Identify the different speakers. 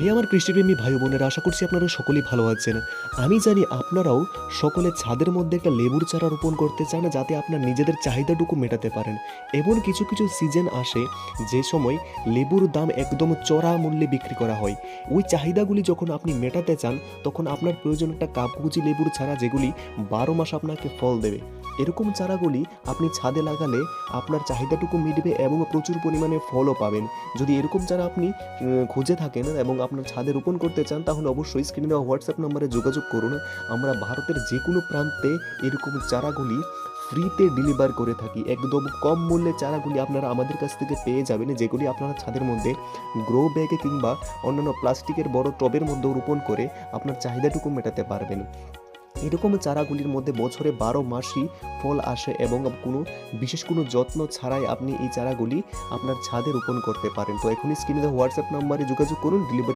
Speaker 1: হে আমার কৃষিপ্রেমী ভাই বোনেরা, আশা করছি আপনারা সকলেই ভালো আছেন। আমি জানি আপনারাও সকলে ছাদের মধ্যে একটা লেবুর চারা রোপণ করতে চান যাতে আপনার নিজেদের চাহিদাটুকু মেটাতে পারেন। এমন কিছু কিছু সিজন আসে যে সময় লেবুর দাম একদম চড়া মূল্যে বিক্রি করা হয়। ওই চাহিদাগুলি যখন আপনি মেটাতে চান তখন আপনার প্রয়োজন একটা কাগজি লেবুর চারা, যেগুলি 12 মাস আপনাকে ফল দেবে। এরকম চারাগুলি আপনি ছাদে লাগালে আপনার চাহিদাটুকু মিটবে এবং প্রচুর পরিমাণে ফলও পাবেন। যদি এরকম চারা আপনি খুঁজে থাকেন এবং আপনার ছাদে রোপণ করতে চান, তাহলে অবশ্যই স্ক্রিনে দেওয়া হোয়াটসঅ্যাপ নম্বরে যোগাযোগ করুন। আমরা ভারতের যে কোনো প্রান্তে এরকম চারাগুলি ফ্রিতে ডেলিভার করে থাকি। একদম কম মূল্যে চারাগুলি আপনারা আমাদের কাছ থেকে পেয়ে যাবেন, যেগুলি আপনারা ছাদের মধ্যে গ্রো ব্যাগে কিংবা অন্যান্য প্লাস্টিকের বড় টবের মধ্যেও রোপণ করে আপনার চাহিদাটুকু মেটাতে পারবেন। এরকম চারাগুলির মধ্যে বছরে 12 মাসই ফল আসে এবং বিশেষ কোনো যত্ন ছাড়াই আপনি এই চারাগুলি আপনার ছাদে রোপণ করতে পারেন। তো এখনই স্ক্রিনে দেওয়া হোয়াটসঅ্যাপ নাম্বারে যোগাযোগ করুন। ডেলিভারি